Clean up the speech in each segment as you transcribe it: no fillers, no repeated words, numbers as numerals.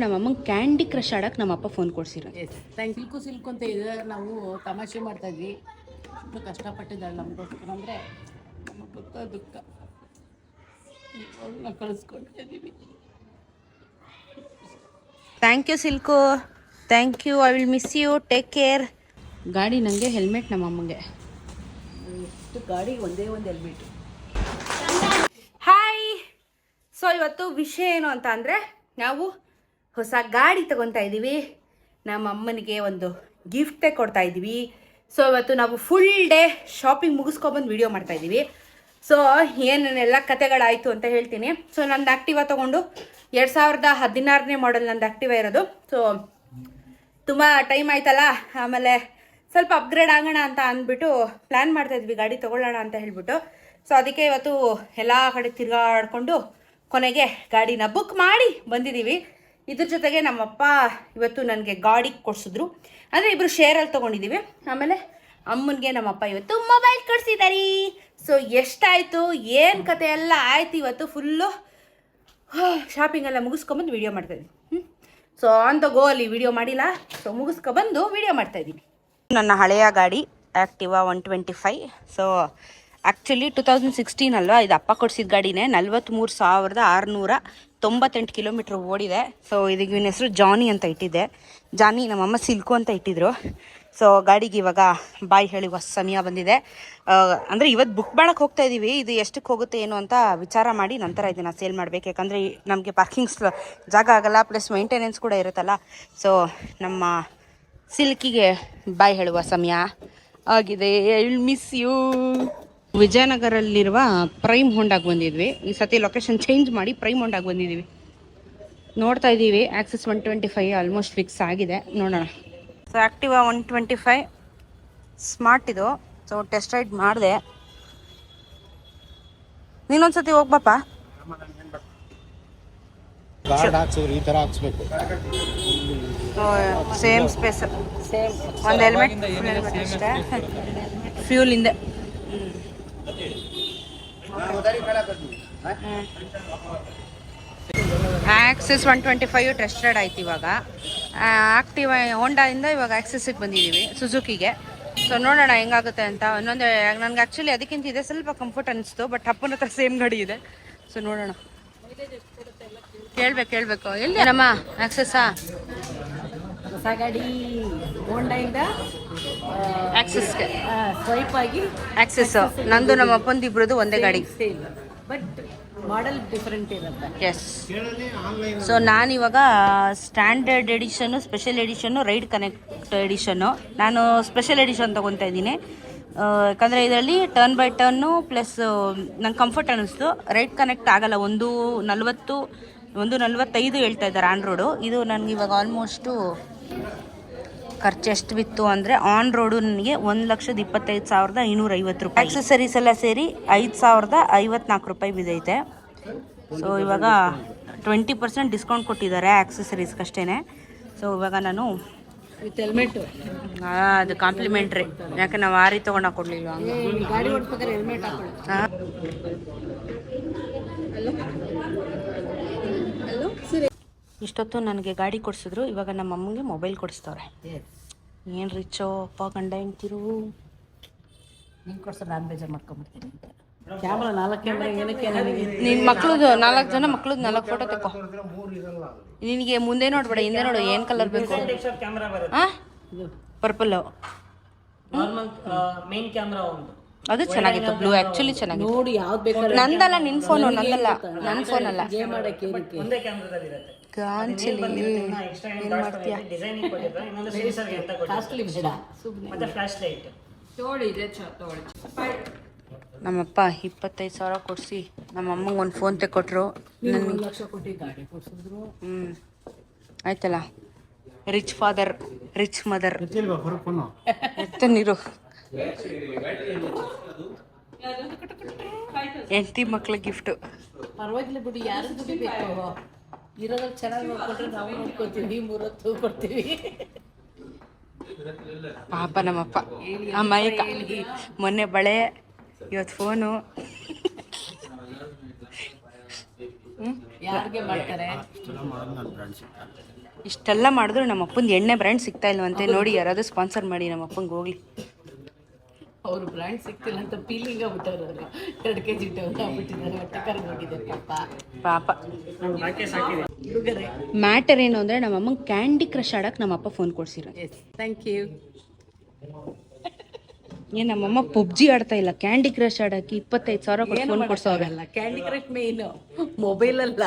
ನಮ್ಮಮ್ಮಂಗೆ candy crush ಆಡಕ್ಕೆ ನಮ್ಮಪ್ಪ phone ಕೊಡ್ಸಿರೋದು. Silk silk ಅಂತ ಇದೆ. ನಾವು ತಮಾಷೆ ಮಾಡ್ತಾಯಿದ್ವಿ. ಅಷ್ಟು ಕಷ್ಟಪಟ್ಟಿದ್ದಾಳೆ ನಮಗೋಸ್ಕರ ಅಂದರೆ ನಮಗೆ ಗೊತ್ತ ದುಃಖ. ಅವ್ಳನ್ನ ಕಳಿಸ್ಕೊಡ್ತಾ ಇದ್ದೀವಿ. ಥ್ಯಾಂಕ್ ಯು ಸಿಲ್ಕು, thank you. I will miss you. Take care. ಗಾಡಿ ನನಗೆ, ಹೆಲ್ಮೆಟ್ ನಮ್ಮಮ್ಮಂಗೆ. ಎಷ್ಟು ಗಾಡಿ ಒಂದೇ ಒಂದು ಹೆಲ್ಮೆಟು. ಹಾಯ್. ಸೊ ಇವತ್ತು ವಿಷಯ ಏನು ಅಂತ ಅಂದರೆ, ನಾವು ಹೊಸ ಗಾಡಿ ತೊಗೊತಾ ಇದ್ದೀವಿ. ನಮ್ಮ ಅಮ್ಮನಿಗೆ ಒಂದು ಗಿಫ್ಟೇ ಕೊಡ್ತಾ ಇದ್ದೀವಿ. ಸೊ ಇವತ್ತು ನಾವು ಫುಲ್ ಡೇ ಶಾಪಿಂಗ್ ಮುಗಿಸ್ಕೊಬಂದು ವಿಡಿಯೋ ಮಾಡ್ತಾಯಿದ್ದೀವಿ. ಸೊ ಏನೇನೆಲ್ಲ ಕತೆಗಳಾಯಿತು ಅಂತ ಹೇಳ್ತೀನಿ. ಸೊ ನಂದು ಆ್ಯಕ್ಟಿವಾ ತೊಗೊಂಡು 2016ನೇ ಮಾಡೆಲ್ ನಂದು ಆ್ಯಕ್ಟಿವಾ ಇರೋದು. ಸೊ ತುಂಬ ಟೈಮ್ ಆಯ್ತಲ್ಲ, ಆಮೇಲೆ ಸ್ವಲ್ಪ ಅಪ್ಗ್ರೇಡ್ ಆಗೋಣ ಅಂತ ಅಂದ್ಬಿಟ್ಟು ಪ್ಲ್ಯಾನ್ ಮಾಡ್ತಾಯಿದ್ವಿ ಗಾಡಿ ತೊಗೊಳ್ಳೋಣ ಅಂತ ಹೇಳ್ಬಿಟ್ಟು. ಸೊ ಅದಕ್ಕೆ ಇವತ್ತು ಎಲ್ಲ ಕಡೆ ತಿರುಗಾಡಿಕೊಂಡು ಕೊನೆಗೆ ಗಾಡಿನ ಬುಕ್ ಮಾಡಿ ಬಂದಿದ್ದೀವಿ. ಇದ್ರ ಜೊತೆಗೆ ನಮ್ಮಪ್ಪ ಇವತ್ತು ನನಗೆ ಗಾಡಿ ಕೊಡಿಸಿದ್ರು. ಅಂದರೆ ಇಬ್ಬರು ಶೇರಲ್ಲಿ ತೊಗೊಂಡಿದ್ದೀವಿ. ಆಮೇಲೆ ಅಮ್ಮನಿಗೆ ನಮ್ಮಪ್ಪ ಇವತ್ತು ಮೊಬೈಲ್ ಕೊಡಿಸಿದಾರಿ. ಸೊ ಎಷ್ಟಾಯಿತು, ಏನು ಕತೆ ಎಲ್ಲ ಆಯ್ತು. ಇವತ್ತು ಫುಲ್ಲು ಶಾಪಿಂಗ್ ಎಲ್ಲ ಮುಗಿಸ್ಕೊಂಬಂದು ವೀಡಿಯೋ ಮಾಡ್ತಾಯಿದ್ದೀನಿ. ಸೊ ಆನ್ ದ ಗೋ ಅಲ್ಲಿ ವೀಡಿಯೋ ಮಾಡಿಲ್ಲ. ಸೊ ಮುಗಿಸ್ಕೊಬಂದು ವೀಡಿಯೋ ಮಾಡ್ತಾಯಿದ್ದೀನಿ. ನನ್ನ ಹಳೆಯ ಗಾಡಿ ಆ್ಯಕ್ಟಿವಾ 125. ಸೊ ಆ್ಯಕ್ಚುಲಿ 2016 ಅಲ್ವಾ, ಇದು ಅಪ್ಪ ಕೊಡಿಸಿದ ಗಾಡಿನೇ. 43,698 ಕಿಲೋಮೀಟ್ರ್ ಓಡಿದೆ. ಸೊ ಇದಕ್ಕೆ ಇವನ ಹೆಸರು ಜಾನಿ ಅಂತ ಇಟ್ಟಿದ್ದೆ. ಜಾನಿ, ನಮ್ಮಮ್ಮ ಸಿಲ್ಕು ಅಂತ ಇಟ್ಟಿದ್ರು. ಸೊ ಗಾಡಿಗೆ ಇವಾಗ ಬಾಯ್ ಹೇಳುವ ಸಮಯ ಬಂದಿದೆ. ಅಂದರೆ ಇವತ್ತು ಬುಕ್ ಮಾಡೋಕ್ಕೆ ಹೋಗ್ತಾ ಇದ್ದೀವಿ. ಇದು ಎಷ್ಟಕ್ಕೆ ಹೋಗುತ್ತೆ ಏನು ಅಂತ ವಿಚಾರ ಮಾಡಿ ನಂತರ ಇದನ್ನು ಸೇಲ್ ಮಾಡಬೇಕು. ಯಾಕಂದರೆ ನಮಗೆ ಪಾರ್ಕಿಂಗ್ಸ್ ಜಾಗ ಆಗಲ್ಲ, ಪ್ಲಸ್ ಮೇಂಟೆನೆನ್ಸ್ ಕೂಡ ಇರುತ್ತಲ್ಲ. ಸೊ ನಮ್ಮ ಸಿಲ್ಕಿಗೆ ಬಾಯ್ ಹೇಳುವ ಸಮಯ ಆಗಿದೆ. I will miss you. ವಿಜಯನಗರಲ್ಲಿರುವ ಪ್ರೈಮ್ ಹೋಂಡಾಗೆ ಬಂದಿದ್ವಿ. ಈ ಸತಿ ಲೊಕೇಶನ್ ಚೇಂಜ್ ಮಾಡಿ ಪ್ರೈಮ್ ಹೋಂಡಾಗೆ ಬಂದಿದ್ದೀವಿ. ನೋಡ್ತಾ ಇದ್ದೀವಿ. ಆಕ್ಸಸ್ 125 ಆಲ್ಮೋಸ್ಟ್ ಫಿಕ್ಸ್ ಆಗಿದೆ, ನೋಡೋಣ. ಸೊ ಆ್ಯಕ್ಟಿವಾ 125 ಸ್ಮಾರ್ಟ್ ಇದು. ಸೊ ಟೆಸ್ಟ್ ರೈಡ್ ಮಾಡಿದೆ. ನೀನೊಂದ್ಸತಿ ಹೋಗ್ಬಪ್ಪ. ಸೇಮ್ ಸ್ಪೇಸ್, ಒಂದು ಹೆಲ್ಮೆಟ್ ಅಷ್ಟೇ. ಫ್ಯೂಲ್ ಹಿಂದೆ. ಆಕ್ಸಿಸ್ 125 ಟೆಸ್ಟ್ ರೈಡ್ ಆಯ್ತು. ಇವಾಗ ಆಕ್ಟಿವಾ ಹೋಂಡಾಯಿಂದ ಇವಾಗ ಆಕ್ಸಿಸ್ಗೆ ಬಂದಿದ್ದೀವಿ, ಸುಜುಕಿಗೆ. ಸೊ ನೋಡೋಣ ಹೆಂಗಾಗುತ್ತೆ ಅಂತ. ಇನ್ನೊಂದು ನನಗೆ ಆ್ಯಕ್ಚುಲಿ ಅದಕ್ಕಿಂತ ಇದೆ ಸ್ವಲ್ಪ ಕಂಫರ್ಟ್ ಅನಿಸ್ತು, ಬಟ್ ಅಪ್ಪನ ಹತ್ರ ಸೇಮ್ ಗಾಡಿ ಇದೆ. ಸೊ ನೋಡೋಣ, ಕೇಳಬೇಕು. ಎಲ್ಲಿ ನಮ್ಮ ಆಕ್ಸೆಸ್ಸಾ? ಹೊಸ ಗಾಡಿ ಹೋಂಡಾಯಿಂದ ಆಕ್ಸಿಸ್ಗೆ ಸ್ವೈಪ್ ಆಗಿ ಆಕ್ಸಿಸ್. ನಂದು ನಮ್ಮ ಅಪ್ಪಂದು ಇಬ್ರದ್ದು ಒಂದೇ ಗಾಡಿ, ಬಟ್ ಮಾಡೆಲ್ ಡಿಫರೆಂಟ್ ಇರುತ್ತೆ. ಎಸ್. ಸೊ ನಾನಿವಾಗ ಸ್ಟ್ಯಾಂಡರ್ಡ್ ಎಡಿಷನ್ನು, ಸ್ಪೆಷಲ್ ಎಡಿಷನ್ನು, ರೈಡ್ ಕನೆಕ್ಟ್ ಎಡಿಷನ್ನು. ನಾನು ಸ್ಪೆಷಲ್ ಎಡಿಷನ್ ತೊಗೊತಾ ಇದ್ದೀನಿ. ಯಾಕಂದರೆ ಇದರಲ್ಲಿ ಟರ್ನ್ ಬೈ ಟರ್ನು ಪ್ಲಸ್ ನಂಗೆ ಕಂಫರ್ಟ್ ಅನ್ನಿಸ್ತು. ರೈಡ್ ಕನೆಕ್ಟ್ ಆಗಲ್ಲ. 145 ಹೇಳ್ತಾ ಇದ್ದಾರೆ ಆನ್ ರೋಡು. ಇದು ನನಗೆ ಇವಾಗ ಆಲ್ಮೋಸ್ಟು ಖರ್ಚು ಎಷ್ಟು ಬಿತ್ತು ಅಂದರೆ, ಆನ್ ರೋಡು ನನಗೆ 1,25,550 ರೂಪಾಯಿ. ಆಕ್ಸೆಸರೀಸ್ ಎಲ್ಲ ಸೇರಿ 5,054 ರೂಪಾಯಿ ಬಿದ್ದೈತೆ. ಸೊ ಇವಾಗ 20% ಡಿಸ್ಕೌಂಟ್ ಕೊಟ್ಟಿದ್ದಾರೆ ಆಕ್ಸೆಸರೀಸ್ಗಷ್ಟೇ. ಸೊ ಇವಾಗ ನಾನು ವಿತ್ ಹೆಲ್ಮೆಟು, ಅದು ಕಾಂಪ್ಲಿಮೆಂಟ್ರಿ. ಯಾಕೆ ನಾವು ಆರಿ ತೊಗೊಂಡು ಹಾಕೊಡ್ಲಿಲ್ಲ. ಗಾಡಿ ಓಡಿಸ್ಬೇಕಾದ್ರೆ ಹೆಲ್ಮೆಟ್ ಹಾಕೊಳ್ಳಿ. ಇಷ್ಟೊತ್ತು ನನಗೆ ಗಾಡಿ ಕೊಡಿಸಿದ್ರು. ಇವಾಗ ನಮ್ಮ ಅಮ್ಮಂಗೆ ಮೊಬೈಲ್ ಕೊಡಿಸ್ತವ್ರೆ. ಏನು ರಿಚೋ ಅಪ್ಪ ಗಂಡ ಹೆಂಡ್ತಿರು. ನೀನು ಕೊಡ್ಸೋ ನಾನು ಬೇಜಾರು ಮಾಡ್ಕೊಂಬಿಡ್ತೀನಿ ಅಂತ. ಕ್ಯಾಮ್ರಾ 4 ಕ್ಯಾಮ್ರಾ ಏನಕ್ಕೆ ನನಗೆ? ನಿನ್ನ ಮಕ್ಳದ್ದು 4 ಜನ ಮಕ್ಳದ್ದು 4 ಫೋಟೋ ತೆಕ್ಕೋ. ನಿನಗೆ ಮುಂದೆ ನೋಡ್ಬೇಡ, ಹಿಂದೆ ನೋಡು. ಏನು ಕಲರ್ ಬೇಕು? ಹಾಂ, ಪರ್ಪಲ್ಲು. ಮೇನ್ ಕ್ಯಾಮ್ರಾ ಒಂದು ಅದು ಚೆನ್ನಾಗಿತ್ತು, ಬ್ಲೂ ಆ್ಯಕ್ಚುಲಿ ಚೆನ್ನಾಗಿತ್ತು. ನೋಡಿ ಯಾವ್ದು ಬೇಕಾದ್ರೆ. ನಂದಲ್ಲ, ನಿನ್ನ ಫೋನು. ನಂದಲ್ಲ, ನನ್ನ ಫೋನ್ ಅಲ್ಲ. ಗೇಮ್ ಮಾಡೋಕ್ಕೆ ಒಂದೇ ಕ್ಯಾಮ್ರಾದಲ್ಲಿ ಇರುತ್ತೆ. ಗಾಂಚಲಿ ಏನು ಮಾಡ್ತೀಯಾ? ಡಿಸೈನಿಂಗ್ ಕೊಟ್ಟಿದ್ದಾರೆ. ಇನ್ನೊಂದು ಸೀಸರ್ಗೆ ಅಂತ ಕಾಸ್ಟ್ಲಿ ಬೇಡ, ಮತ್ತೆ ಫ್ಲಾಶ್ ಲೈಟ್ ತೋಳಿ ಇದೆ. ತೋಳಿ ನಮ್ಮಪ್ಪ 25,000 ಕೊಡಿಸಿ ನಮ್ಮ ಅಮ್ಮಂಗೆ ಒಂದು ಫೋನ್ ತೆಕ್ಕೊಟ್ರು. 1 ಲಕ್ಷ ಕೊಟ್ಟು ಗಾಡಿ ಕೊಡ್ಸಿದ್ರು. ಆಯ್ತಲ್ಲ. Rich father, rich mother. ಎತ್ತ ನೀರು. ಹೆಂಡತಿ ಮಕ್ಳ ಗಿಫ್ಟು. ಪರವಾಗಿಲ್ಲ ಬಿಡಿ, ಯಾರು ದುಡ್ಡು ಬೇಕು. ಇರೋದ್ರಲ್ಲಿ ಚೆನ್ನಾಗಿ ನೋಡ್ಕೊಂಡ್ರೆ ನಾವು ನೋಡ್ಕೊತೀವಿ, 3 ಹೊತ್ತು ಕೊಡ್ತೀವಿ. ಪಾಪ ನಮ್ಮಪ್ಪ ಅಮ್ಮಾಯಿಕ. ಮೊನ್ನೆ ಬಳೆ, ಇವತ್ತು ಫೋನು. ಯಾರಿಗೆ ಮಾಡ್ತಾರೆ? ಇಷ್ಟೆಲ್ಲ ಮಾಡಿದ್ರು ನಮ್ಮ ಅಪ್ಪಂದು ಎಣ್ಣೆ ಬ್ರ್ಯಾಂಡ್ ಸಿಗ್ತಾ ಇಲ್ವಂತೆ. ನೋಡಿ ಯಾರಾದರೂ ಸ್ಪಾನ್ಸರ್ ಮಾಡಿ ನಮ್ಮ ಅಪ್ಪಂಗೆ ಹೋಗ್ಲಿ. ಅವ್ರು ಬ್ರ್ಯಾಂಡ್ ಸಿಗ್ತಿಲ್ಲ ಅಂತ ಫೀಲಿಂಗ್ ಆಗ್ಬಿಟ್ಟವ್ರು. ಅವರು 2 kg ಡೌನ್ ಆಗ್ಬಿಟ್ಟಿದ್ದಾರೆ. ಹೊಟ್ಟೆ ಕರ್ಗೋಗಿದೆ ಪಾಪ. ನಮ್ಮ ಬಾಕಿ ಸಾಕಿದೆ ಹುಡುಗರೇ. ಮ್ಯಾಟರ್ ಏನು ಅಂದರೆ ನಮ್ಮ ಅಮ್ಮಂಗೆ ಕ್ಯಾಂಡಿ ಕ್ರಶ್ ಆಡೋಕ್ಕೆ ನಮ್ಮ ಅಪ್ಪ ಫೋನ್ ಕೊಡ್ಸಿರೋದು. Yes, thank you. ಏನು ನಮ್ಮಮ್ಮ ಪಬ್ಜಿ ಆಡ್ತಾ ಇಲ್ಲ, ಕ್ಯಾಂಡಿ ಕ್ರಶ್ ಆಡೋಕ್ಕೆ 25,000 ಕೊಟ್ಟು ಫೋನ್ ಕೊಡ್ಸೋಲ್ಲ. ಕ್ಯಾಂಡಿ ಕ್ರಶ್ ಮೇಯ್ನು, ಮೊಬೈಲ್ ಅಲ್ಲ.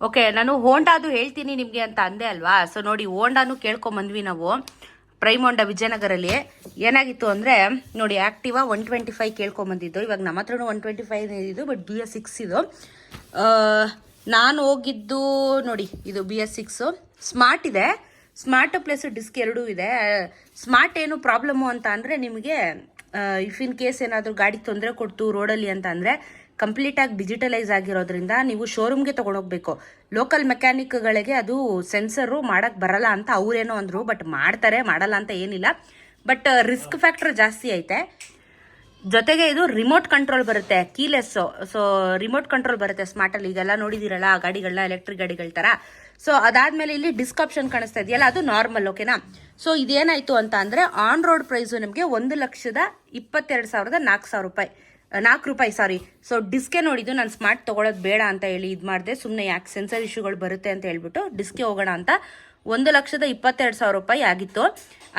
ಓಕೆ, ನಾನು ಹೋಂಡಾದು ಹೇಳ್ತೀನಿ ನಿಮಗೆ ಅಂತ ಅಂದೆ ಅಲ್ವಾ. ಸೊ ನೋಡಿ, ಹೋಂಡಾನು ಕೇಳ್ಕೊಂಬಂದ್ವಿ ನಾವು ಪ್ರೈಮ್ ಹೋಂಡಾ ವಿಜಯನಗರಲ್ಲಿ. ಏನಾಗಿತ್ತು ಅಂದರೆ ನೋಡಿ, ಆ್ಯಕ್ಟಿವಾ 125 ಕೇಳ್ಕೊಂಬಂದಿದ್ದು. ಇವಾಗ ನಮ್ಮ ಹತ್ರನೂ 125 ಇದ್ದು, ಬಟ್ BS6 ಇದು. ನಾನು ಹೋಗಿದ್ದು ನೋಡಿ, ಇದು BS6 ಸ್ಮಾರ್ಟ್ ಇದೆ. ಸ್ಮಾರ್ಟ್ ಪ್ಲಸ್ ಡಿಸ್ಕ್ ಎರಡೂ ಇದೆ. ಸ್ಮಾರ್ಟ್ ಏನು ಪ್ರಾಬ್ಲಮ್ಮು ಅಂತ ಅಂದರೆ ನಿಮಗೆ ಇಫ್ ಇನ್ ಕೇಸ್ ಏನಾದರೂ ಗಾಡಿ ತೊಂದರೆ ಕೊಡ್ತು ರೋಡಲ್ಲಿ ಅಂತ ಅಂದರೆ ಕಂಪ್ಲೀಟಾಗಿ ಡಿಜಿಟಲೈಸ್ ಆಗಿರೋದ್ರಿಂದ ನೀವು ಶೋರೂಮ್ಗೆ ತೊಗೊಂಡೋಗ್ಬೇಕು. ಲೋಕಲ್ ಮೆಕ್ಯಾನಿಕ್ಗಳಿಗೆ ಅದು ಸೆನ್ಸರು ಮಾಡೋಕ್ಕೆ ಬರಲ್ಲ ಅಂತ ಅವರೇನೋ ಅಂದರು. ಬಟ್ ಮಾಡ್ತಾರೆ, ಮಾಡಲ್ಲ ಅಂತ ಏನಿಲ್ಲ. ಬಟ್ ರಿಸ್ಕ್ ಫ್ಯಾಕ್ಟರ್ ಜಾಸ್ತಿ ಐತೆ. ಜೊತೆಗೆ ಇದು ರಿಮೋಟ್ ಕಂಟ್ರೋಲ್ ಬರುತ್ತೆ, ಕೀಲೆಸ್ಸು. ಸೊ ರಿಮೋಟ್ ಕಂಟ್ರೋಲ್ ಬರುತ್ತೆ ಸ್ಮಾರ್ಟಲ್ಲಿ. ಈಗೆಲ್ಲ ನೋಡಿದಿರಲ್ಲ ಗಾಡಿಗಳನ್ನ, ಎಲೆಕ್ಟ್ರಿಕ್ ಗಾಡಿಗಳ ಥರ. ಸೊ ಅದಾದಮೇಲೆ ಇಲ್ಲಿ ಡಿಸ್ಕ್ ಆಪ್ಷನ್ ಕಾಣಿಸ್ತಾ ಇದೆಯಲ್ಲ, ಅದು ನಾರ್ಮಲ್. ಓಕೆನಾ. ಸೊ ಇದೇನಾಯಿತು ಅಂತ ಅಂದರೆ ಆನ್ ರೋಡ್ ಪ್ರೈಸು ನಮಗೆ 1,22,400 ರೂಪಾಯಿ. ಸಾರಿ. ಸೊ ಡಿಸ್ಕೆ ನೋಡಿದ್ದು ನಾನು ಸ್ಮಾರ್ಟ್ ತೊಗೊಳೋದು ಬೇಡ ಅಂತ ಹೇಳಿ ಇದು ಮಾಡಿದೆ. ಸುಮ್ಮನೆ ಯಾಕೆ ಸೆನ್ಸರ್ ಇಶ್ಯೂಗಳು ಬರುತ್ತೆ ಅಂತ ಹೇಳ್ಬಿಟ್ಟು ಡಿಸ್ಕೆ ಹೋಗೋಣ ಅಂತ 1,22,000 ರೂಪಾಯಿ ಆಗಿತ್ತು.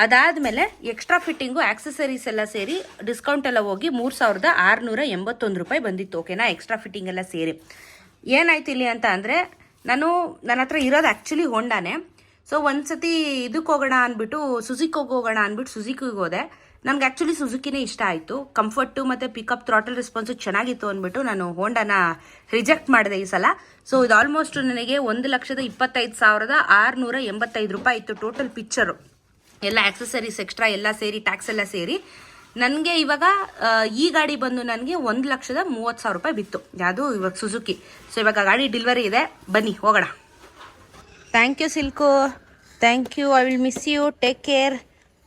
ಅದಾದಮೇಲೆ ಎಕ್ಸ್ಟ್ರಾ ಫಿಟ್ಟಿಂಗು, ಆಕ್ಸೆಸರೀಸ್ ಎಲ್ಲ ಸೇರಿ ಡಿಸ್ಕೌಂಟ್ ಎಲ್ಲ ಹೋಗಿ 3,681 ರೂಪಾಯಿ ಬಂದಿತ್ತು. ಓಕೆನಾ, ಎಕ್ಸ್ಟ್ರಾ ಫಿಟ್ಟಿಂಗ್ ಎಲ್ಲ ಸೇರಿ. ಏನಾಯ್ತು ಇಲ್ಲಿ ಅಂತ ಅಂದರೆ ನನ್ನ ಹತ್ರ ಇರೋದು ಆ್ಯಕ್ಚುಲಿ ಹೋಂಡಾನೇ. ಸೊ ಒಂದ್ಸತಿ ಇದಕ್ಕೆ ಹೋಗೋಣ ಅಂದ್ಬಿಟ್ಟು ಸುಜುಕಿಗೆ ಹೋಗೋಣ ಅಂದ್ಬಿಟ್ಟು ಸುಜುಕಿಗೆ ಹೋದೆ. ನನಗೆ ಆ್ಯಕ್ಚುಲಿ ಸುಜುಕಿನೇ ಇಷ್ಟ ಆಯಿತು. ಕಂಫರ್ಟು ಮತ್ತು ಪಿಕಪ್, ಥ್ರಾಟಲ್ ರೆಸ್ಪಾನ್ಸು ಚೆನ್ನಾಗಿತ್ತು ಅಂದ್ಬಿಟ್ಟು ನಾನು ಹೋಂಡಾನ ರಿಜೆಕ್ಟ್ ಮಾಡಿದೆ ಈ ಸಲ. ಸೊ ಇದು ಆಲ್ಮೋಸ್ಟ್ ನನಗೆ 1,25,685 ರೂಪಾಯಿ ಇತ್ತು ಟೋಟಲ್ ಪಿಕ್ಚರು. ಎಲ್ಲ ಆಕ್ಸೆಸರೀಸ್ ಎಕ್ಸ್ಟ್ರಾ ಎಲ್ಲ ಸೇರಿ, ಟ್ಯಾಕ್ಸ್ ಎಲ್ಲ ಸೇರಿ ನನಗೆ ಇವಾಗ ಈ ಗಾಡಿ ಬಂದು ನನಗೆ 1,30,30,000 ರೂಪಾಯಿ ಬಿತ್ತು. ಯಾವುದು ಇವಾಗ ಸುಜುಕಿ. ಸೊ ಇವಾಗ ಗಾಡಿ ಡೆಲಿವರಿ ಇದೆ, ಬನ್ನಿ ಹೋಗೋಣ. ಥ್ಯಾಂಕ್ ಯು ಸಿಲ್ಕು, thank you. I will miss you, take care.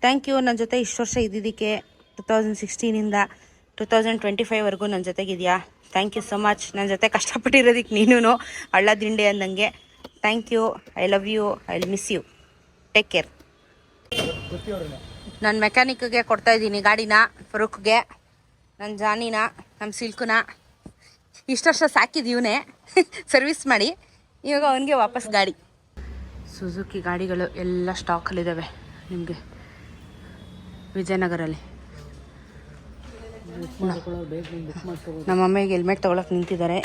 Thank you ನನ್ನ ಜೊತೆ ಇಷ್ಟು ವರ್ಷ ಇದ್ದಿದ್ದಕ್ಕೆ. 2016ಇಂದ 2025ವರೆಗೂ ನನ್ನ ಜೊತೆಗಿದೆಯಾ. Thank you so much. ನನ್ನ ಜೊತೆ ಕಷ್ಟಪಟ್ಟಿರೋದಕ್ಕೆ ನೀನು ಹಳ್ಳ ದಿಂಡೆ ಅಂದಂಗೆ. Thank you. I love you. I will miss you. Take care. ನನ್ನ ಮೆಕ್ಯಾನಿಕ್ಗೆ ಕೊಡ್ತಾ ಇದ್ದೀನಿ ಗಾಡಿನ, ಫರೂಕ್ಗೆ, ನನ್ನ ಜಾನಿನ, ನಮ್ಮ ಸಿಲ್ಕುನ. ಇಷ್ಟು ವರ್ಷ ಸಾಕಿದ್ದೀವನೇ ಸರ್ವಿಸ್ ಮಾಡಿ. ಇವಾಗ ಅವನಿಗೆ ವಾಪಸ್ ಗಾಡಿ. ಸುಜುಕಿ ಗಾಡಿಗಳು ಎಲ್ಲ ಸ್ಟಾಕಲ್ಲಿದ್ದಾವೆ ನಿಮಗೆ ವಿಜಯನಗರಲ್ಲಿ. ನಮ್ಮ ಅಮ್ಮಗೆ ಹೆಲ್ಮೆಟ್ ತೊಗೊಳಕ್ಕೆ ನಿಂತಿದ್ದಾರೆ.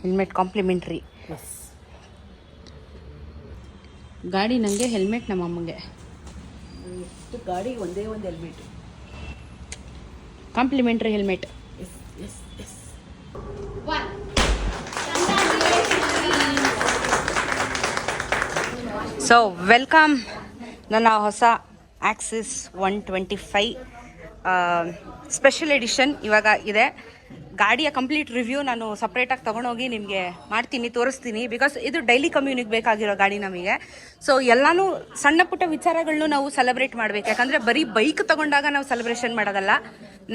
Helmet complimentary. ಗಾಡಿ ನನಗೆ, ಹೆಲ್ಮೆಟ್ ನಮ್ಮ ಅಮ್ಮಗೆ. ಗಾಡಿ ಒಂದೇ ಒಂದು helmet, complimentary helmet. So welcome ನನ್ನ ಹೊಸ ಆಕ್ಸಿಸ್ 125 ಸ್ಪೆಷಲ್ ಎಡಿಷನ್ ಇವಾಗ ಇದೆ. ಗಾಡಿಯ ಕಂಪ್ಲೀಟ್ ರಿವ್ಯೂ ನಾನು ಸಪ್ರೇಟಾಗಿ ತೊಗೊಂಡೋಗಿ ನಿಮಗೆ ಮಾಡ್ತೀನಿ, ತೋರಿಸ್ತೀನಿ. ಬಿಕಾಸ್ ಇದು ಡೈಲಿ ಕಮ್ಯೂನಿಗೆ ಬೇಕಾಗಿರೋ ಗಾಡಿ ನಮಗೆ. ಸೊ ಎಲ್ಲನೂ ಸಣ್ಣ ಪುಟ್ಟ ವಿಚಾರಗಳನ್ನೂ ನಾವು ಸೆಲೆಬ್ರೇಟ್ ಮಾಡಬೇಕು. ಯಾಕಂದರೆ ಬರೀ ಬೈಕ್ ತೊಗೊಂಡಾಗ ನಾವು ಸೆಲೆಬ್ರೇಷನ್ ಮಾಡೋದಲ್ಲ,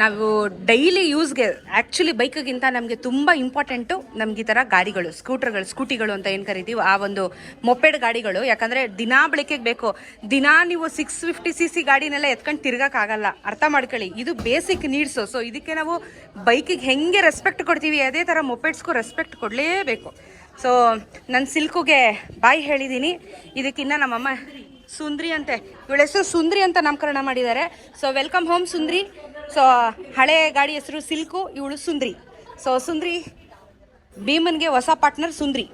ನಾವು ಡೈಲಿ ಯೂಸ್ಗೆ ಆ್ಯಕ್ಚುಲಿ ಬೈಕಿಗಿಂತ ನಮಗೆ ತುಂಬ ಇಂಪಾರ್ಟೆಂಟು ನಮ್ಗೆ ಈ ಥರ ಗಾಡಿಗಳು, ಸ್ಕೂಟಿಗಳು ಅಂತ ಏನು ಕರಿತೀವಿ, ಆ ಒಂದು ಮೊಪೆಡ್ ಗಾಡಿಗಳು. ಯಾಕಂದರೆ ದಿನಾ ಬಳಕೆಗೆ ಬೇಕು. ದಿನಾ ನೀವು 650cc ಗಾಡಿನೆಲ್ಲ ಎತ್ಕೊಂಡು ತಿರ್ಗೋಕ್ಕಾಗಲ್ಲ. ಅರ್ಥ ಮಾಡ್ಕೊಳ್ಳಿ, ಇದು ಬೇಸಿಕ್ ನೀಡ್ಸು. ಸೊ ಇದಕ್ಕೆ ನಾವು ಬೈಕಿಗೆ ಹೆಂಗೆ ರೆಸ್ಪೆಕ್ಟ್ ಕೊಡ್ತೀವಿ, ಅದೇ ಥರ ಮೊಪೆಡ್ಸ್ಗೂ ರೆಸ್ಪೆಕ್ಟ್ ಕೊಡಲೇಬೇಕು. ಸೊ ನನ್ನ ಸಿಲ್ಕುಗೆ ಬಾಯ್ ಹೇಳಿದ್ದೀನಿ. ಇದಕ್ಕಿನ್ನ ನಮ್ಮಮ್ಮ ಸುಂದ್ರಿ ಅಂತೆ, ಇವಳ ಹೆಸರು ಸುಂದ್ರಿ ಅಂತ ನಾಮಕರಣ ಮಾಡಿದ್ದಾರೆ. ಸೊ ವೆಲ್ಕಮ್ ಹೋಮ್ ಸುಂದ್ರಿ. ಸೊ ಹಳೆ ಗಾಡಿ ಹೆಸರು ಸಿಲ್ಕು, ಇವಳು ಸುಂದ್ರಿ. ಸೊ ಸುಂದ್ರಿ, ಭೀಮನ್ಗೆ ಹೊಸ ಪಾರ್ಟ್ನರ್ ಸುಂದ್ರಿ.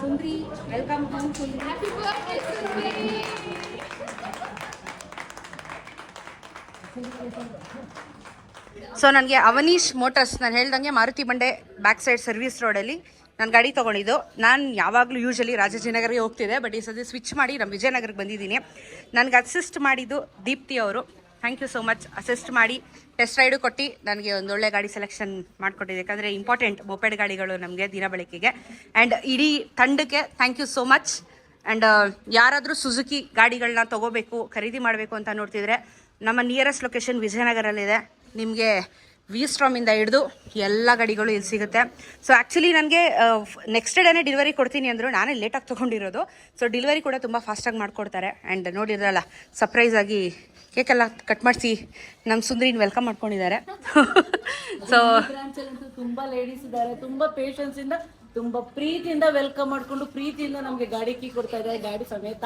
ಸುಂದ್ರಿ ವೆಲ್ಕಮ್ ಹೋಮ್ ಸುಂದ್ರಿ. ಸೊ ನನಗೆ ಅವನೀಶ್ ಮೋಟರ್ಸ್, ನಾನು ಹೇಳ್ದಂಗೆ ಮಾರುತಿ ಬಂಡೆ ಬ್ಯಾಕ್ ಸೈಡ್ ಸರ್ವಿಸ್ ರೋಡಲ್ಲಿ ನಾನು ಗಾಡಿ ತೊಗೊಂಡಿದ್ದು. ನಾನು ಯಾವಾಗಲೂ ಯೂಶಲಿ ರಾಜಾಜಿನಗರ್ಗೆ ಹೋಗ್ತಿದ್ದೆ, ಬಟ್ ಈ ಸತಿ ಸ್ವಿಚ್ ಮಾಡಿ ನಮ್ಮ ವಿಜಯನಗರಕ್ಕೆ ಬಂದಿದ್ದೀನಿ. ನನಗೆ ಅಸಿಸ್ಟ್ ಮಾಡಿದ್ದು ದೀಪ್ತಿ ಅವರು. Thank you so much. Assist ಮಾಡಿ ಟೆಸ್ಟ್ ರೈಡು ಕೊಟ್ಟು ನನಗೆ ಒಂದೊಳ್ಳೆ ಗಾಡಿ ಸೆಲೆಕ್ಷನ್ ಮಾಡಿಕೊಟ್ಟಿದೆ. ಯಾಕಂದರೆ ಇಂಪಾರ್ಟೆಂಟ್ ಮೊಪೆಡ್ ಗಾಡಿಗಳು ನಮಗೆ ದಿನ ಬಳಕೆಗೆ. ಆ್ಯಂಡ್ ಇಡೀ ತಂಡಕ್ಕೆ thank you so much. And ಯಾರಾದರೂ ಸುಜುಕಿ ಗಾಡಿಗಳನ್ನ ತೊಗೋಬೇಕು, ಖರೀದಿ ಮಾಡಬೇಕು ಅಂತ ನೋಡ್ತಿದ್ರೆ ನಮ್ಮ ನಿಯರೆಸ್ಟ್ ಲೊಕೇಶನ್ ವಿಜಯನಗರಲ್ಲಿದೆ. ನಿಮಗೆ ವಿ ಸ್ಟ್ರಾಮಿಂದ ಹಿಡಿದು ಎಲ್ಲ ಗಾಡಿಗಳು ಇಲ್ಲಿ ಸಿಗುತ್ತೆ. ಸೊ ಆ್ಯಕ್ಚುಲಿ ನನಗೆ ನೆಕ್ಸ್ಟ್ ಡೇನೇ ಡೆಲಿವರಿ ಕೊಡ್ತೀನಿ ಅಂದರು, ನಾನೇ ಲೇಟಾಗಿ ತೊಗೊಂಡಿರೋದು. ಸೊ ಡೆಲಿವರಿ ಕೂಡ ತುಂಬ ಫಾಸ್ಟಾಗಿ ಮಾಡಿಕೊಡ್ತಾರೆ. ಆ್ಯಂಡ್ ನೋಡಿರಲ್ಲ, ಸರ್ಪ್ರೈಸಾಗಿ ಕೇಕೆಲ್ಲ ಕಟ್ ಮಾಡಿಸಿ ನಮ್ಮ ಸುಂದ್ರಿನ ವೆಲ್ಕಮ್ ಮಾಡ್ಕೊಂಡಿದ್ದಾರೆ. ಸೊ ಬ್ರಾಂಚಲ್ಲಂತೂ ತುಂಬಾ ಲೇಡೀಸ್ ಇದ್ದಾರೆ, ತುಂಬಾ ಪೇಷನ್ಸ್ ಇಂದ ತುಂಬಾ ಪ್ರೀತಿಯಿಂದ ವೆಲ್ಕಮ್ ಮಾಡ್ಕೊಂಡು ಪ್ರೀತಿಯಿಂದ ನಮಗೆ ಗಾಡಿ ಕೀ ಕೊಡ್ತಾ ಇದ್ದಾರೆ, ಗಾಡಿ ಸಮೇತ.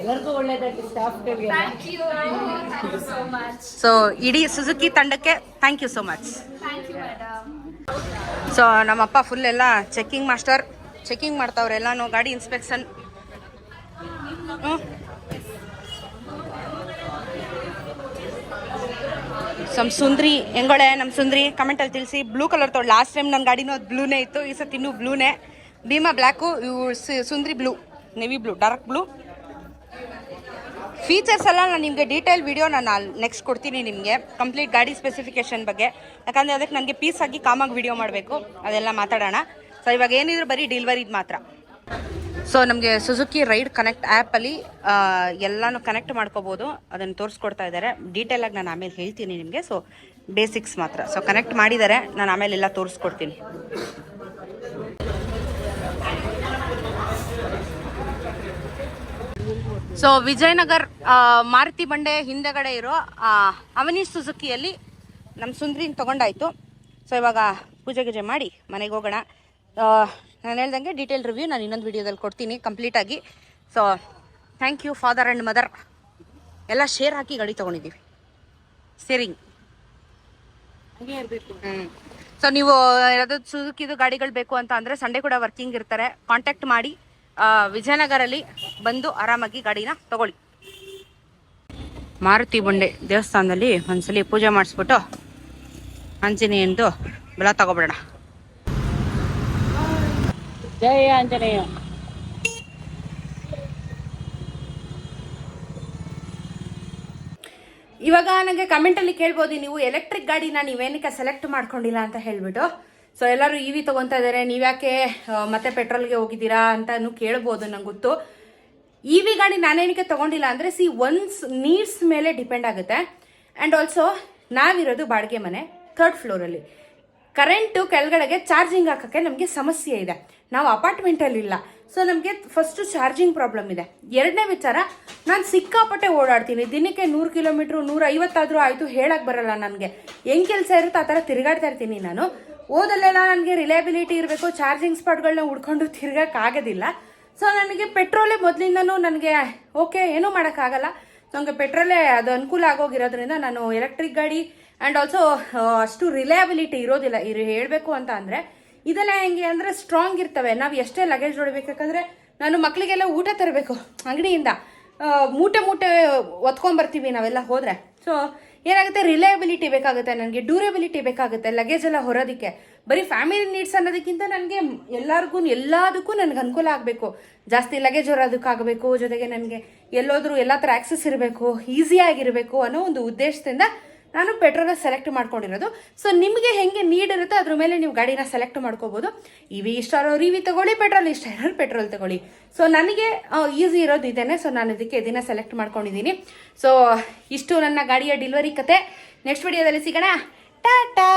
ಎಲ್ಲರಿಗೂ ಒಳ್ಳೇದಾಗಿ ಸ್ಟಾಫ್ಗಳಿಗೆ. ಸೊ ಇಡೀ ಸುಜುಕಿ ತಂಡಕ್ಕೆ thank you so much. So ನಮ್ಮಪ್ಪ ಫುಲ್ ಎಲ್ಲ ಚೆಕಿಂಗ್ ಮಾಸ್ಟರ್, ಚೆಕಿಂಗ್ ಮಾಡ್ತಾವ್ರೆ ಎಲ್ಲಾನು, ಗಾಡಿ ಇನ್ಸ್ಪೆಕ್ಷನ್. ನಮ್ಮ ಸುಂದ್ರಿ ಹೆಂಗೊಳೆ, ನಮ್ಮ ಸುಂದ್ರಿ ಕಮೆಂಟಲ್ಲಿ ತಿಳಿಸಿ. ಬ್ಲೂ ಕಲರ್ ತೊಗೊಂಡು, ಲಾಸ್ಟ್ ಟೈಮ್ ನನ್ನ ಗಾಡಿನೂ ಅದು ಬ್ಲೂನೇ ಇತ್ತು, ಈ ಸತಿ ಇನ್ನೂ ಬ್ಲೂನೇ. ಭೀಮಾ ಬ್ಲ್ಯಾಕು, ಇವು ಸುಂದ್ರಿ blue, navy blue, dark blue. Features ಎಲ್ಲ ನಾನು ನಿಮಗೆ ಡೀಟೇಲ್ ವಿಡಿಯೋ ನಾನು ನೆಕ್ಸ್ಟ್ ಕೊಡ್ತೀನಿ ನಿಮಗೆ, ಕಂಪ್ಲೀಟ್ ಗಾಡಿ ಸ್ಪೆಸಿಫಿಕೇಷನ್ ಬಗ್ಗೆ. ಯಾಕಂದರೆ ಅದಕ್ಕೆ ನನಗೆ ಪೀಸಾಗಿ ಕಾಮಾಗಿ ವಿಡಿಯೋ ಮಾಡಬೇಕು, ಅದೆಲ್ಲ ಮಾತಾಡೋಣ. ಸೊ ಇವಾಗ ಏನಿದ್ರು ಬರೀ ಡೆಲಿವರಿದು ಮಾತ್ರ. ಸೊ ನಮಗೆ ಸುಜುಕಿ ರೈಡ್ ಕನೆಕ್ಟ್ ಆ್ಯಪಲ್ಲಿ ಎಲ್ಲನೂ ಕನೆಕ್ಟ್ ಮಾಡ್ಕೋಬೋದು, ಅದನ್ನು ತೋರಿಸ್ಕೊಡ್ತಾ ಇದ್ದಾರೆ. ಡೀಟೇಲಾಗಿ ನಾನು ಆಮೇಲೆ ಹೇಳ್ತೀನಿ ನಿಮಗೆ. ಸೊ ಬೇಸಿಕ್ಸ್ ಮಾತ್ರ. ಸೊ ಕನೆಕ್ಟ್ ಮಾಡಿದ್ದಾರೆ, ನಾನು ಆಮೇಲೆ ಎಲ್ಲ ತೋರಿಸ್ಕೊಡ್ತೀನಿ. ಸೊ ವಿಜಯನಗರ್ ಮಾರುತಿ ಬಂಡೆ ಹಿಂದೆಗಡೆ ಇರೋ ಅವನೀಶ್ ಸುಜುಕಿಯಲ್ಲಿ ನಮ್ಮ ಸುಂದ್ರಿನ ತೊಗೊಂಡಾಯಿತು. ಸೊ ಇವಾಗ ಪೂಜೆ ಗೀಜೆ ಮಾಡಿ ಮನೆಗೆ ಹೋಗೋಣ. ನಾನು ಹೇಳ್ದಂಗೆ ಡೀಟೇಲ್ ರಿವ್ಯೂ ನಾನು ಇನ್ನೊಂದು ವೀಡಿಯೋದಲ್ಲಿ ಕೊಡ್ತೀನಿ ಕಂಪ್ಲೀಟಾಗಿ. So thank you father and mother. ಎಲ್ಲ ಶೇರ್ ಹಾಕಿ ಗಾಡಿ ತೊಗೊಂಡಿದ್ದೀವಿ, ಶೇರಿಂಗ್ ಹಂಗೆ ಇರಬೇಕು. ಸೊ ನೀವು ಯಾವ್ದಾದ್ರು ಸುಜುಕಿದು ಗಾಡಿಗಳು ಬೇಕು ಅಂತ ಅಂದರೆ ಸಂಡೇ ಕೂಡ ವರ್ಕಿಂಗ್ ಇರ್ತಾರೆ, ಕಾಂಟ್ಯಾಕ್ಟ್ ಮಾಡಿ. ವಿಜಯನಗರಲ್ಲಿ ಬಂದು ಆರಾಮಾಗಿ ಗಾಡಿನ ತಗೊಳ್ಳಿ. ಮಾರುತಿ ಬಂಡೆ ದೇವಸ್ಥಾನದಲ್ಲಿ ಒಂದ್ಸಲಿ ಪೂಜೆ ಮಾಡಿಸ್ಬಿಟ್ಟು ಆಂಜನೇಯಂದು ಬೆಳ ತಗೊಬಿಡೋಣ. ಜಯ ಆಂಜನೇಯ. ಇವಾಗ ನನಗೆ ಕಮೆಂಟಲ್ಲಿ ಕೇಳ್ಬೋದು, ನೀವು ಎಲೆಕ್ಟ್ರಿಕ್ ಗಾಡಿನ ನೀವೇನಕ್ಕೆ ಸೆಲೆಕ್ಟ್ ಮಾಡ್ಕೊಂಡಿಲ್ಲ ಅಂತ ಹೇಳ್ಬಿಟ್ಟು. ಸೊ ಎಲ್ಲರೂ ಇ ವಿ ತೊಗೊತಾ ಇದ್ದಾರೆ, ನೀವ್ಯಾಕೆ ಮತ್ತೆ ಪೆಟ್ರೋಲ್ಗೆ ಹೋಗಿದ್ದೀರಾ ಅಂತಲೂ ಕೇಳ್ಬೋದು. ನಂಗೆ ಗೊತ್ತು. ಇ ವಿ ಗಾಡಿ ನಾನೇನಕ್ಕೆ ತೊಗೊಂಡಿಲ್ಲ ಅಂದರೆ, ಒನ್ಸ್ ನೀಡ್ಸ್ ಮೇಲೆ ಡಿಪೆಂಡ್ ಆಗುತ್ತೆ. ಆ್ಯಂಡ್ ಆಲ್ಸೋ ನಾವಿರೋದು ಬಾಡಿಗೆ ಮನೆ, 3rd ಫ್ಲೋರಲ್ಲಿ. ಕರೆಂಟು ಕೆಳಗಡೆಗೆ ಚಾರ್ಜಿಂಗ್ ಹಾಕೋಕ್ಕೆ ನಮಗೆ ಸಮಸ್ಯೆ ಇದೆ. ನಾವು ಅಪಾರ್ಟ್ಮೆಂಟಲ್ಲಿಲ್ಲ, ಸೊ ನಮಗೆ ಫಸ್ಟು ಚಾರ್ಜಿಂಗ್ ಪ್ರಾಬ್ಲಮ್ ಇದೆ. ಎರಡನೇ ವಿಚಾರ, ನಾನು ಸಿಕ್ಕಾಪಟ್ಟೆ ಓಡಾಡ್ತೀನಿ. ದಿನಕ್ಕೆ 100 ಕಿಲೋಮೀಟ್ರು 150 ಆಯಿತು, ಹೇಳಕ್ಕೆ ಬರಲ್ಲ ನನಗೆ. ಹೆಂಗೆ ಕೆಲಸ ಇರುತ್ತೆ ಆ ಥರ ತಿರುಗಾಡ್ತಾ ಇರ್ತೀನಿ ನಾನು. ಓದಲ್ಲೆಲ್ಲ ನನಗೆ ರಿಲಯಬಿಲಿಟಿ ಇರಬೇಕು, ಚಾರ್ಜಿಂಗ್ ಸ್ಪಾಟ್ಗಳನ್ನ ಹುಡ್ಕೊಂಡು ತಿರ್ಗೋಕ್ಕಾಗೋದಿಲ್ಲ. ಸೊ ನನಗೆ ಪೆಟ್ರೋಲೇ ಮೊದಲಿಂದನೂ ನನಗೆ ಓಕೆ, ಏನೂ ಮಾಡೋಕ್ಕಾಗಲ್ಲ. ನನಗೆ ಪೆಟ್ರೋಲೇ ಅದು ಅನುಕೂಲ ಆಗೋಗಿರೋದ್ರಿಂದ ನಾನು ಎಲೆಕ್ಟ್ರಿಕ್ ಗಾಡಿ ಆ್ಯಂಡ್ ಆಲ್ಸೋ ಅಷ್ಟು ರಿಲಯಬಿಲಿಟಿ ಇರೋದಿಲ್ಲ. ಹೇಳಬೇಕು ಅಂತ ಅಂದರೆ ಇದೆಲ್ಲ ಹೆಂಗೆ ಅಂದರೆ ಸ್ಟ್ರಾಂಗ್ ಇರ್ತವೆ. ನಾವು ಎಷ್ಟೇ ಲಗೇಜ್ ನೋಡಬೇಕಂದ್ರೆ, ನಾನು ಮಕ್ಕಳಿಗೆಲ್ಲ ಊಟ ತರಬೇಕು ಅಂಗಡಿಯಿಂದ, ಮೂಟೆ ಒತ್ಕೊಂಬರ್ತೀವಿ ನಾವೆಲ್ಲ ಹೋದರೆ. ಸೊ ಏನಾಗುತ್ತೆ, ರಿಲಯಬಿಲಿಟಿ ಬೇಕಾಗುತ್ತೆ ನನಗೆ, ಡ್ಯೂರೇಬಿಲಿಟಿ ಬೇಕಾಗುತ್ತೆ ಲಗೇಜ್ ಎಲ್ಲ ಹೊರೋದಕ್ಕೆ. ಬರೀ ಫ್ಯಾಮಿಲಿ ನೀಡ್ಸ್ ಅನ್ನೋದಕ್ಕಿಂತ ನನಗೆ ಎಲ್ಲದಕ್ಕೂ ನನಗೆ ಅನುಕೂಲ ಆಗಬೇಕು. ಜಾಸ್ತಿ ಲಗೇಜ್ ಹೊರೋದಕ್ಕಾಗಬೇಕು, ಜೊತೆಗೆ ನನಗೆ ಎಲ್ಲೋದ್ರೂ ಎಲ್ಲ ಥರ ಆಕ್ಸೆಸ್ ಇರಬೇಕು, ಈಸಿಯಾಗಿರಬೇಕು ಅನ್ನೋ ಒಂದು ಉದ್ದೇಶದಿಂದ ನಾನು ಪೆಟ್ರೋಲ್ನ ಸೆಲೆಕ್ಟ್ ಮಾಡ್ಕೊಂಡಿರೋದು. ಸೊ ನಿಮಗೆ ಹೆಂಗೆ ನೀಡ್ ಇರುತ್ತೆ ಅದ್ರ ಮೇಲೆ ನೀವು ಗಾಡಿನ ಸೆಲೆಕ್ಟ್ ಮಾಡ್ಕೋಬೋದು. ಇ ವಿ ಇಷ್ಟ ಇರೋರು ಇ ವಿ ತಗೊಳ್ಳಿ, ಪೆಟ್ರೋಲ್ ಇಷ್ಟ ಇರೋರು ಪೆಟ್ರೋಲ್ ತಗೊಳ್ಳಿ. ಸೊ ನನಗೆ ಈಸಿ ಇರೋದು ಇದೇನೆ. ಸೊ ನಾನು ಇದಕ್ಕೆ ಇದನ್ನ ಸೆಲೆಕ್ಟ್ ಮಾಡ್ಕೊಂಡಿದ್ದೀನಿ. ಸೊ ಇಷ್ಟು ನನ್ನ ಗಾಡಿಯ ಡೆಲಿವರಿ ಕತೆ. ನೆಕ್ಸ್ಟ್ ವಿಡಿಯೋದಲ್ಲಿ ಸಿಗೋಣ. ಟಾಟಾ.